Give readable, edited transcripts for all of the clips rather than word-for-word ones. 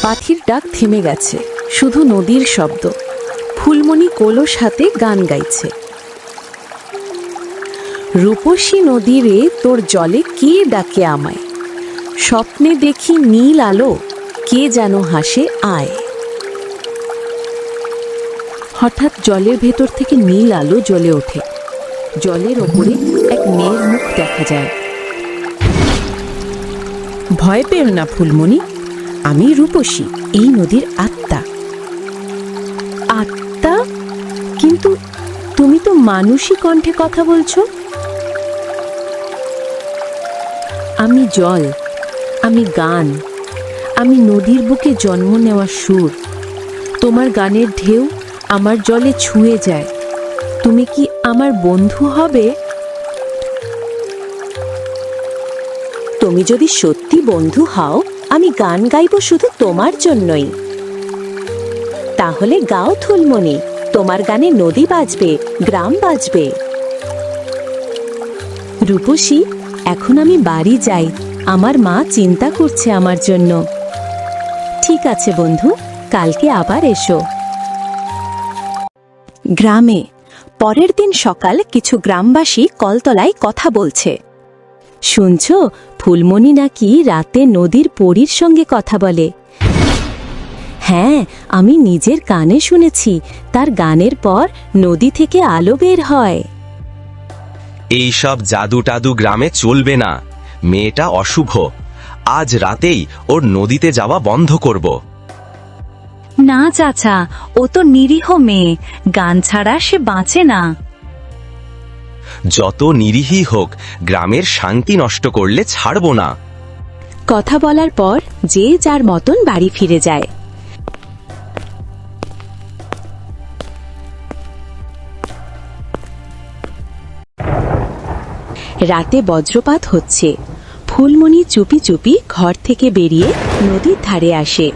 পাখির ডাক থেমে গেছে, শুধু নদীর শব্দ। ফুলমণি কলস হাতে গান গাইছে। রূপসী নদী রে, তোর জলে কে ডাকে আমায়, স্বপ্নে দেখি নীল আলো, কে যেন হাসে আয়। হঠাৎ জলের ভেতর থেকে নীল আলো জ্বলে ওঠে। জলের ওপরে এক মেয়ের মুখ দেখা যায়। ভয় পেও না ফুলমণি, আমি রূপসী, এই নদীর আত্মা। আত্মা? কিন্তু তুমি তো মানুষই কণ্ঠে কথা বলছো। আমি জল, আমি গান, আমি নদীর বুকে জন্ম নেওয়া সুর। তোমার গানের ঢেউ আমার জলে ছুঁয়ে যায়। তুমি কি আমার বন্ধু হবে? তুমি যদি সত্যি বন্ধু হও, আমি গান গাইব শুধু তোমার জন্যই। তাহলে গাও ফুলমণি, তোমার গানে নদী বাজবে, গ্রাম বাজবে। রূপসী, এখন আমি বাড়ি যাই, আমার মা চিন্তা করছে আমার জন্য। ঠিক আছে বন্ধু, কালকে আবার এসো। গ্রামে পরের দিন সকাল কিছু গ্রামবাসী কলতলায় কথা বলছে। শুনছো, ফুলমণি নাকি রাতে নদীর পরীর সঙ্গে কথা বলে। হ্যাঁ, আমি নিজের কানে শুনেছি। তার গানের পর নদী থেকে আলো বের হয়। এইসব জাদু টাদু গ্রামে চলবে না। মেয়েটা অশুভ। আজ রাতেই ওর নদীতে যাওয়া বন্ধ করব। না চাচা, ও তো নিরীহ মেয়ে, গান ছাড়া সে বাঁচে না। যত নিরীহী হোক, গ্রামের শান্তি নষ্ট করলে ছাড়ব না। কথা বলার পর যে যার মতন বাড়ি ফিরে যায়। রাতে বজ্রপাত হচ্ছে। ফুলমণি চুপি চুপি ঘর থেকে বেরিয়ে নদীর ধারে আসে।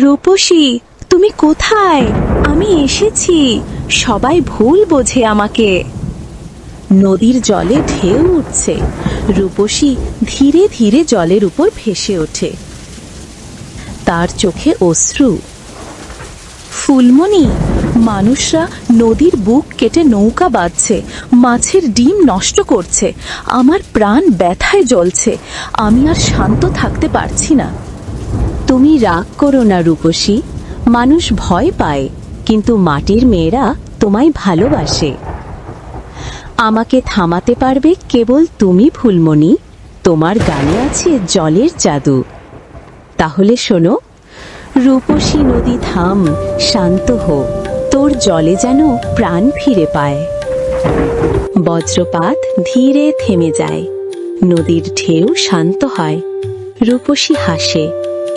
রূপসী, তুমি কোথায়? আমি এসেছি, সবাই ভুল বোঝে আমাকে। নদীর জলে ঢেউ উঠছে। রূপসী ধীরে ধীরে জলের উপর ভেসে ওঠে। তার চোখে অশ্রু। ফুলমণি, মানুষরা নদীর বুক কেটে নৌকা বাঁধছে, মাছের ডিম নষ্ট করছে, আমার প্রাণ ব্যথায় জ্বলছে। আমি আর শান্ত থাকতে পারছি না। তুমি রাগ করো না রূপসী, মানুষ ভয় পায়, কিন্তু মাটির মেয়েরা তোমায় ভালোবাসে। আমাকে থামাতে পারবে কেবল তুমি ফুলমণি, তোমার গানে আছে জলের জাদু। তাহলে শোনো, রূপসী নদী থাম, শান্ত হো, তোর জলে যেন প্রাণ ফিরে পায়। বজ্রপাত ধীরে থেমে যায়, নদীর ঢেউ শান্ত হয়। রূপসী হাসে,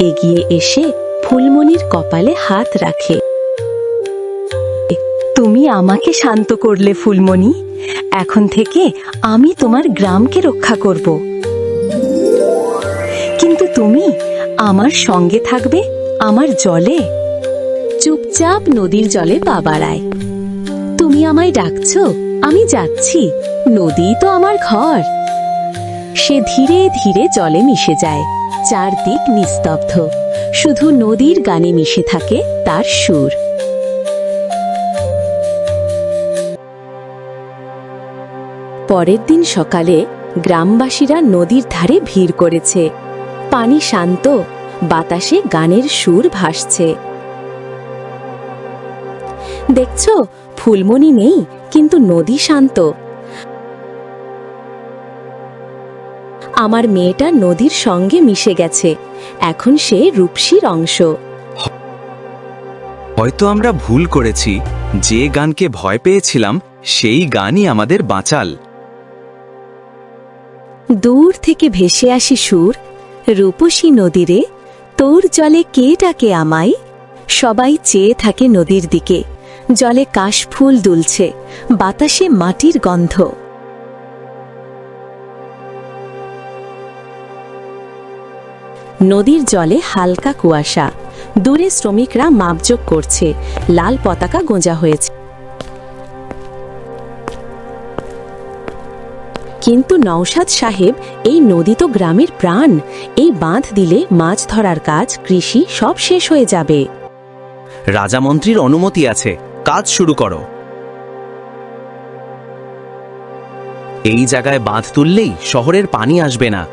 এগিয়ে এসে ফুলমণির কপালে হাত রাখে। তুমি আমাকে শান্ত করলে ফুলমণি, এখন থেকে আমি তোমার গ্রামকে রক্ষা করব। কিন্তু তুমি আমার সঙ্গে থাকবে, আমার জলে। চুপচাপ নদীর জলে পা বাড়ায়। তুমি আমায় ডাকছো, আমি যাচ্ছি, নদী তো আমার ঘর। সে ধীরে ধীরে জলে মিশে যায়। চারদিক নিস্তব্ধ, শুধু নদীর গানে মিশে থাকে তার সুর। পরের দিন সকালে গ্রামবাসীরা নদীর ধারে ভিড় করেছে। পানি শান্ত, বাতাসে গানের সুর ভাসছে। দেখছো, ফুলমণি নেই, কিন্তু নদী শান্ত। আমার মেয়েটা নদীর সঙ্গে মিশে গেছে, এখন সে রূপসীর অংশ। হয়তো আমরা ভুল করেছি, যে গানকে ভয় পেয়েছিলাম সেই গানই আমাদের বাঁচাল। দূর থেকে ভেসে আসি সুর, রূপসী নদীরে, তোর জলে কে ডাকে আমায়। সবাই চেয়ে থাকে নদীর দিকে, জলে কাশফুল দুলছে, বাতাসে মাটির গন্ধ। নদীর জলে হালকা কুয়াশা, দূরে শ্রমিকরা মাপজোক করছে, লাল পতাকা গোঁজা হয়েছে। কিন্তু নওশাদ সাহেব, এই নদী তো গ্রামের প্রাণ। এই বাঁধ দিলে মাছ ধরার কাজ, কৃষি সব শেষ হয়ে যাবে। রাজামন্ত্রীর অনুমতি আছে, কাজ শুরু করো। এই জায়গায় বাঁধ তুললেই শহরের পানি আসবে না।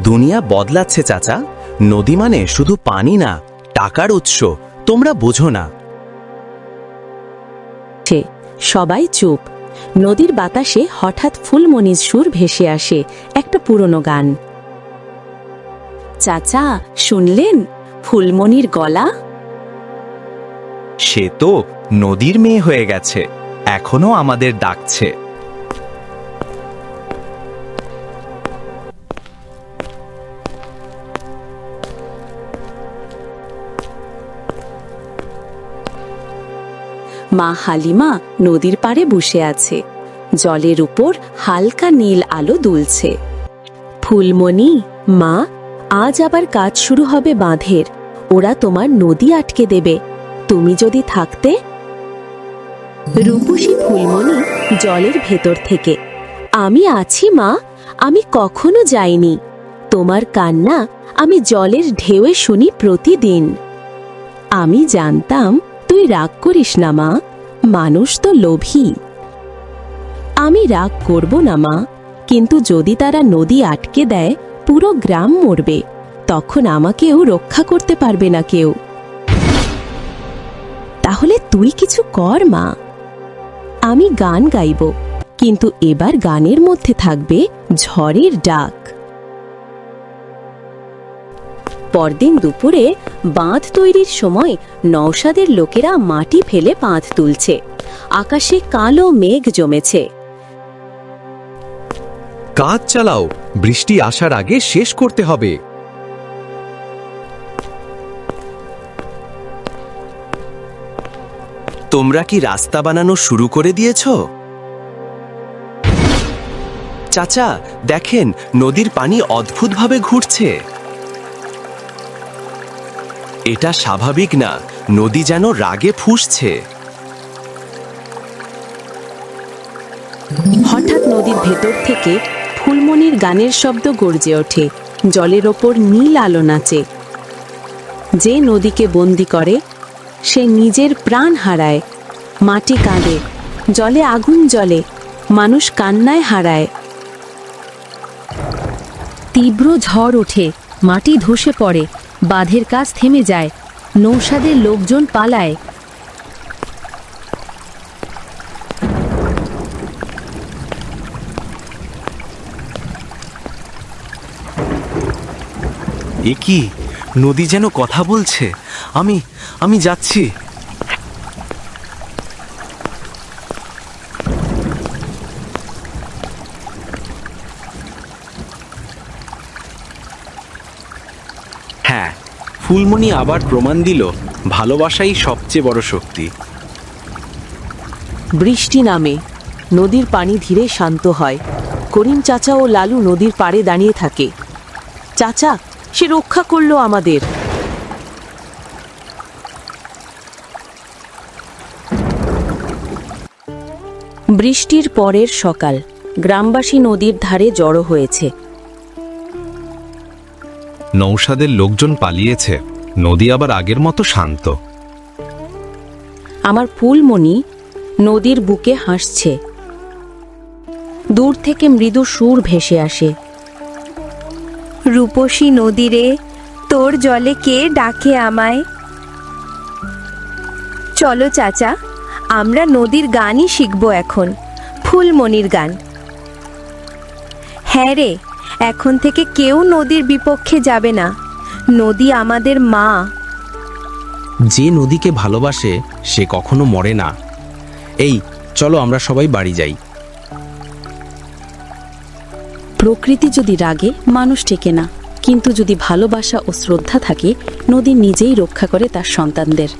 দুনিয়া বদলাচ্ছে চাচা, নদী মানে শুধু পানি না, টাকার উৎস। তোমরা বোঝো না। সবাই চুপ। নদীর বাতাসে হঠাৎ ফুলমণির সুর ভেসে আসে, একটা পুরনো গান। চাচা শুনলেন ফুলমণির গলা? সে তো নদীর মেয়ে হয়ে গেছে, এখনো আমাদের ডাকছে। মা হালিমা নদীর পাড়ে বসে আছে, জলের উপর হালকা নীল আলো দুলছে। ফুলমণি, মা, আজ আবার কাজ শুরু হবে বাঁধের। ওরা তোমার নদী আটকে দেবে, তুমি যদি থাকতে। রূপসী ফুলমণি জলের ভেতর থেকে, আমি আছি মা, আমি কখনো যাইনি। তোমার কান্না আমি জলের ঢেউয়ে শুনি প্রতিদিন। আমি জানতাম তুই রাগ করিস না মা, মানুষ তো লোভী। আমি রাগ করব না মা, কিন্তু যদি তারা নদী আটকে দেয় পুরো গ্রাম মরবে, তখন আমাকেও রক্ষা করতে পারবে না কেউ। তাহলে তুই কিছু কর মা। আমি গান গাইব, কিন্তু এবার গানের মধ্যে থাকবে ঝড়ের ডাক। পরদিন দুপুরে বাঁধ তৈরির সময় নওশাদের লোকেরা মাটি ফেলে বাঁধ তুলছে। আকাশে কালো মেঘ জমেছে। কাজ চালাও, বৃষ্টি আসার আগে শেষ করতে হবে। তোমরা কি রাস্তা বানানো শুরু করে দিয়েছ? চাচা দেখেন, নদীর পানি অদ্ভুতভাবে ঘুরছে। এটা স্বাভাবিক না, নদী যেন রাগে ফুঁসছে। হঠাৎ নদীর ভেতর থেকে ফুলমণির গানের শব্দ গর্জে ওঠে। জলের ওপর নীল আলো নাচে। যে নদীকে বন্দি করে সে নিজের প্রাণ হারায়। মাটি কাঁদে, জলে আগুন জ্বলে, মানুষ কান্নায় হারায়। তীব্র ঝড় ওঠে, মাটি ধসে পড়ে, বাঁধের কাজ থেমে যায়, নৌসাদের লোকজন পালায়। এ কি, নদী যেন কথা বলছে। আমি যাচ্ছি। হ্যাঁ, ফুলমণি আবার প্রমাণ দিল ভালোবাসাই সবচেয়ে বড় শক্তি। বৃষ্টি নামে, নদীর পানি ধীরে শান্ত হয়। করিম চাচা ও লালু নদীর পাড়ে দাঁড়িয়ে থাকে। চাচা, সে রক্ষা করলো আমাদের। বৃষ্টির পরের সকাল, গ্রামবাসী নদীর ধারে জড়ো হয়েছে। নৌশাদের লোকজন পালিয়েছে, নদী আবার আগের মতো শান্ত। আমার ফুলমণি নদীর বুকে হাসছে। দূর থেকে মৃদু সুর ভেসে আসে। রূপসী নদীরে, তোর জলে কে ডাকে আমায়? চলো চাচা, আমরা নদীর গানই শিখব এখন, ফুলমণির গান। হ্যাঁ রে, এখন থেকে কেউ নদীর বিপক্ষে যাবে না। নদী আমাদের মা। যে নদীকে ভালোবাসে সে কখনো মরে না। এই চলো আমরা সবাই বাড়ি যাই। প্রকৃতি যদি রাগে, মানুষ টেকে না, কিন্তু যদি ভালোবাসা ও শ্রদ্ধা থাকে, নদী নিজেই রক্ষা করে তার সন্তানদের।